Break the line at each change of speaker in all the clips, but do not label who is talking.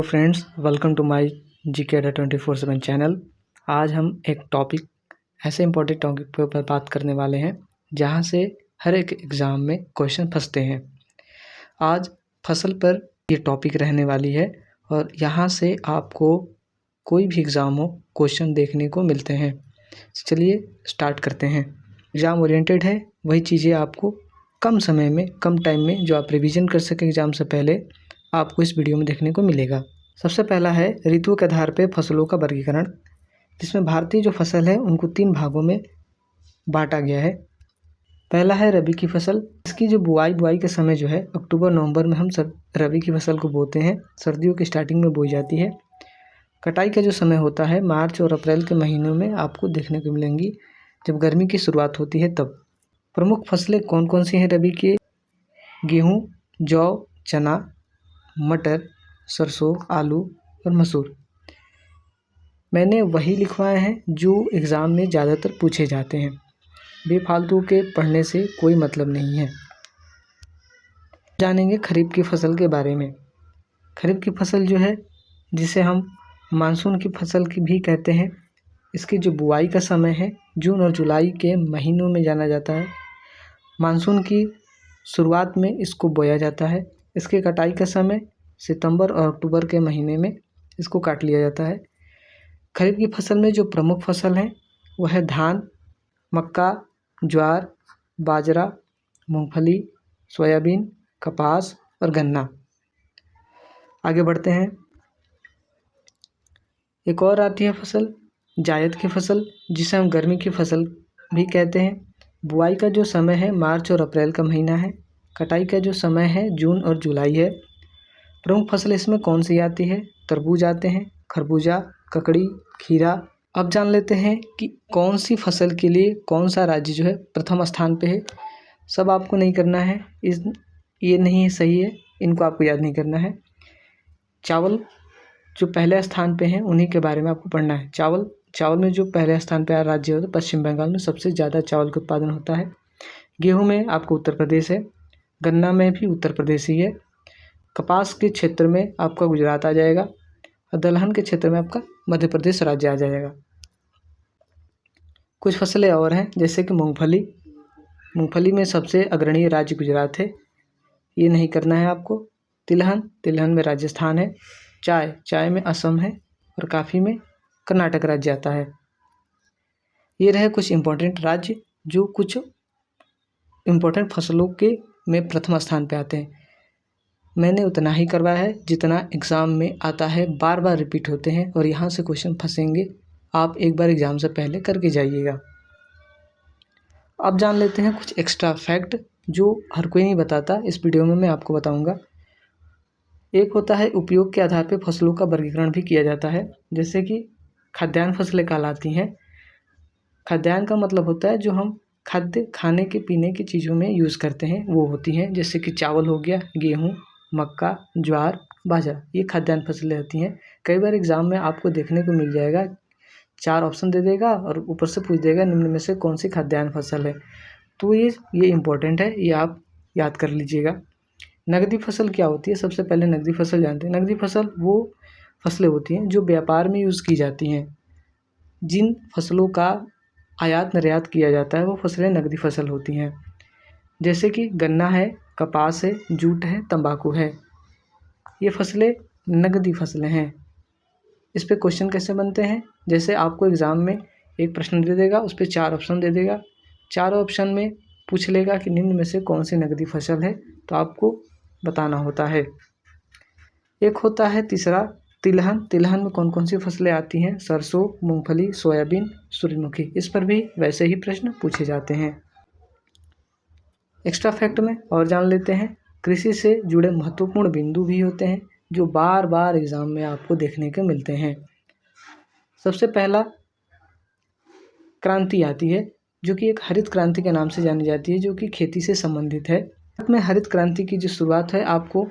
Friends, welcome to my GK Adda 24/7 channel. आज हम एक ऐसे इम्पोर्टेंट टॉपिक के ऊपर बात करने वाले हैं जहां से हर एक एग्ज़ाम में क्वेश्चन फंसते हैं। आज फसल पर ये टॉपिक रहने वाली है और यहां से आपको कोई भी एग्ज़ाम हो क्वेश्चन देखने को मिलते हैं। चलिए स्टार्ट करते हैं। एग्ज़ाम ओरिएंटेड है, वही चीज़ें आपको कम समय में, कम टाइम में जो आप रिवीजन कर सकें एग्ज़ाम से पहले, आपको इस वीडियो में देखने को मिलेगा। सबसे पहला है ऋतु के आधार पर फसलों का वर्गीकरण, जिसमें भारतीय जो फसल है उनको 3 भागों में बांटा गया है। पहला है रबी की फसल। इसकी जो बुआई के समय जो है अक्टूबर नवंबर में हम सब रबी की फसल को बोते हैं, सर्दियों की स्टार्टिंग में बोई जाती है। कटाई का जो समय होता है मार्च और अप्रैल के महीनों में आपको देखने को मिलेंगी, जब गर्मी की शुरुआत होती है तब। प्रमुख फसलें कौन कौन सी हैं रबी के? गेहूँ, जौ, चना, मटर, सरसों, आलू और मसूर। मैंने वही लिखवाए हैं जो एग्ज़ाम में ज़्यादातर पूछे जाते हैं। बेफालतू के पढ़ने से कोई मतलब नहीं है। जानेंगे खरीफ की फसल के बारे में। खरीफ की फसल जो है, जिसे हम मानसून की फसल की भी कहते हैं, इसकी जो बुआई का समय है जून और जुलाई के महीनों में जाना जाता है। मानसून की शुरुआत में इसको बोया जाता है। इसके कटाई का समय सितंबर और अक्टूबर के महीने में इसको काट लिया जाता है। खरीफ की फसल में जो प्रमुख फसल हैं वह है धान, मक्का, ज्वार, बाजरा, मूंगफली, सोयाबीन, कपास और गन्ना। आगे बढ़ते हैं। एक और आती है फसल जायद की फसल, जिसे हम गर्मी की फसल भी कहते हैं। बुआई का जो समय है मार्च और अप्रैल का महीना है। कटाई का जो समय है जून और जुलाई है। प्रमुख फसल इसमें कौन सी आती है? तरबूज आते हैं, खरबूजा, ककड़ी, खीरा। अब जान लेते हैं कि कौन सी फसल के लिए कौन सा राज्य जो है प्रथम स्थान पे है। सब आपको नहीं करना है, ये नहीं है सही है, इनको आपको याद नहीं करना है। चावल जो पहले स्थान पे हैं उन्हीं के बारे में आपको पढ़ना है। चावल में जो पहले स्थान पे राज्य होता है पश्चिम बंगाल में सबसे ज़्यादा चावल का उत्पादन होता है। गेहूँ में आपको उत्तर प्रदेश है, गन्ना में भी उत्तर प्रदेश ही है। कपास के क्षेत्र में आपका गुजरात आ जाएगा और दलहन के क्षेत्र में आपका मध्य प्रदेश राज्य आ जाएगा। कुछ फसलें और हैं जैसे कि मूंगफली में सबसे अग्रणी राज्य गुजरात है, ये नहीं करना है आपको। तिलहन में राजस्थान है। चाय में असम है और कॉफ़ी में कर्नाटक राज्य आता है। ये रहे कुछ इम्पोर्टेंट राज्य जो कुछ इम्पोर्टेंट फसलों के में प्रथम स्थान पे आते हैं। मैंने उतना ही करवाया है जितना एग्ज़ाम में आता है, बार बार रिपीट होते हैं और यहाँ से क्वेश्चन फंसेंगे। आप एक बार एग्ज़ाम से पहले करके जाइएगा। अब जान लेते हैं कुछ एक्स्ट्रा फैक्ट जो हर कोई नहीं बताता, इस वीडियो में मैं आपको बताऊंगा। एक होता है उपयोग के आधार पर फसलों का वर्गीकरण भी किया जाता है, जैसे कि खाद्यान्न फसलें कहलाती हैं। खाद्यान्न का मतलब होता है जो हम खाद्य खाने के पीने की चीज़ों में यूज़ करते हैं, वो होती हैं, जैसे कि चावल हो गया, गेहूँ, मक्का, ज्वार, बाजरा, ये खाद्यान्न फसलें होती हैं। कई बार एग्ज़ाम में आपको देखने को मिल जाएगा, 4 ऑप्शन दे देगा और ऊपर से पूछ देगा निम्न में से कौन सी खाद्यान्न फसल है। तो ये इम्पोर्टेंट है, ये आप याद कर लीजिएगा। नगदी फसल क्या होती है? सबसे पहले नगदी फसल जानते हैं। नगदी फसल वो फसलें होती हैं जो व्यापार में यूज़ की जाती हैं। जिन फसलों का आयात निर्यात किया जाता है वो फसलें नगदी फसल होती हैं, जैसे कि गन्ना है, कपास है, जूट है, तंबाकू है। ये फसलें नगदी फसलें हैं। इस पे क्वेश्चन कैसे बनते हैं? जैसे आपको एग्ज़ाम में एक प्रश्न दे देगा, उस पे 4 ऑप्शन दे देगा। 4 ऑप्शन में पूछ लेगा कि निम्न में से कौन सी नगदी फसल है, तो आपको बताना होता है। एक होता है तीसरा तिलहन में कौन कौन सी फसलें आती हैं? सरसों, मूंगफली, सोयाबीन, सूरजमुखी। इस पर भी वैसे ही प्रश्न पूछे जाते हैं। एक्स्ट्रा फैक्ट में और जान लेते हैं, कृषि से जुड़े महत्वपूर्ण बिंदु भी होते हैं जो बार बार एग्ज़ाम में आपको देखने को मिलते हैं। सबसे पहला क्रांति आती है, जो कि एक हरित क्रांति के नाम से जानी जाती है, जो कि खेती से संबंधित है। भारत में हरित क्रांति की जो शुरुआत है आपको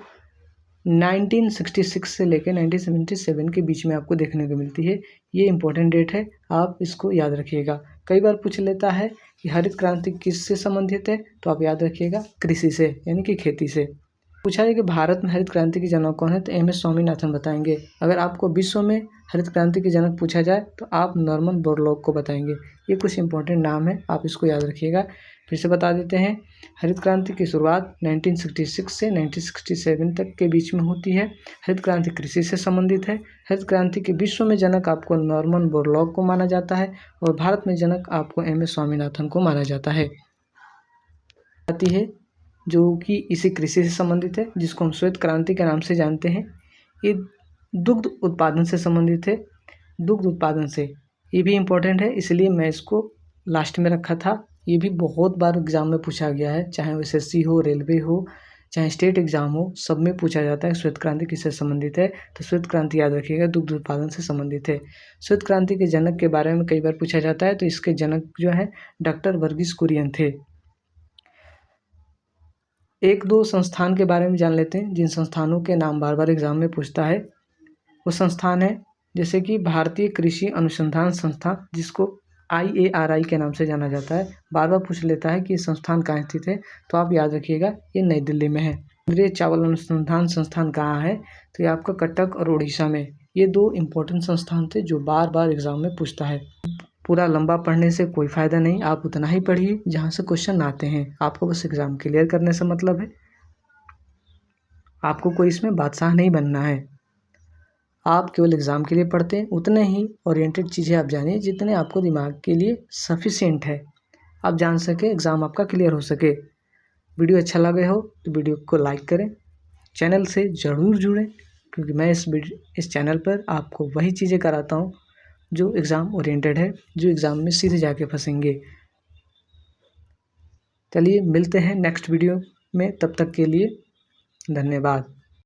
1966 से लेकर 1977 के बीच में आपको देखने को मिलती है। ये इम्पोर्टेंट डेट है, आप इसको याद रखिएगा। कई बार पूछ लेता है कि हरित क्रांति किससे संबंधित है, तो आप याद रखिएगा कृषि से, यानी कि खेती से। पूछा है कि भारत में हरित क्रांति के जनक कौन है, तो एम.एस. स्वामीनाथन बताएंगे। अगर आपको विश्व में हरित क्रांति के जनक पूछा जाए तो आप नॉर्मन बोरलॉग को बताएंगे। ये कुछ इंपॉर्टेंट नाम है, आप इसको याद रखिएगा। फिर से बता देते हैं, हरित क्रांति की शुरुआत 1966 से 1967 तक के बीच में होती है। हरित क्रांति कृषि से संबंधित है। हरित क्रांति के विश्व में जनक आपको नॉर्मन बोरलॉग को माना जाता है और भारत में जनक आपको एम.एस. स्वामीनाथन को माना जाता है। आती है जो कि इसी कृषि से संबंधित है, जिसको हम श्वेत क्रांति के नाम से जानते हैं। ये दुग्ध उत्पादन से संबंधित है। दुग्ध उत्पादन से ये भी इम्पोर्टेंट है, इसलिए मैं इसको लास्ट में रखा था। ये भी बहुत बार एग्जाम में पूछा गया है, चाहे वो SSC हो, रेलवे हो, चाहे स्टेट एग्जाम हो, सब में पूछा जाता है श्वेत क्रांति किससे संबंधित है। तो श्वेत क्रांति याद रखिएगा, दुग्ध उत्पादन से संबंधित है। श्वेत क्रांति के जनक के बारे में कई बार पूछा जाता है, तो इसके जनक जो है डॉक्टर वर्गीस कुरियन थे। एक दो संस्थान के बारे में जान लेते हैं, जिन संस्थानों के नाम बार बार एग्जाम में पूछता है। वो संस्थान है जैसे कि भारतीय कृषि अनुसंधान संस्थान, जिसको IARI के नाम से जाना जाता है। बार बार पूछ लेता है कि ये संस्थान कहाँ स्थित है, तो आप याद रखिएगा ये नई दिल्ली में है। केंद्रीय चावल अनुसंधान संस्थान कहाँ है, तो ये आपका कटक और उड़ीसा में। ये दो इम्पोर्टेंट संस्थान थे जो बार बार एग्जाम में पूछता है। पूरा लंबा पढ़ने से कोई फ़ायदा नहीं, आप उतना ही पढ़िए जहाँ से क्वेश्चन आते हैं। आपको बस एग्ज़ाम क्लियर करने से मतलब है, आपको कोई इसमें बादशाह नहीं बनना है। आप केवल एग्ज़ाम के लिए पढ़ते हैं, उतने ही ओरिएंटेड चीज़ें आप जानिए जितने आपको दिमाग के लिए सफिशिएंट है, आप जान सके, एग्ज़ाम आपका क्लियर हो सके। वीडियो अच्छा लगे हो तो वीडियो को लाइक करें, चैनल से ज़रूर जुड़ें, क्योंकि मैं इस चैनल पर आपको वही चीज़ें कराता हूँ जो एग्ज़ाम ओरिएंटेड है, जो एग्ज़ाम में सीधे जाके फंसेंगे। चलिए मिलते हैं नेक्स्ट वीडियो में, तब तक के लिए धन्यवाद।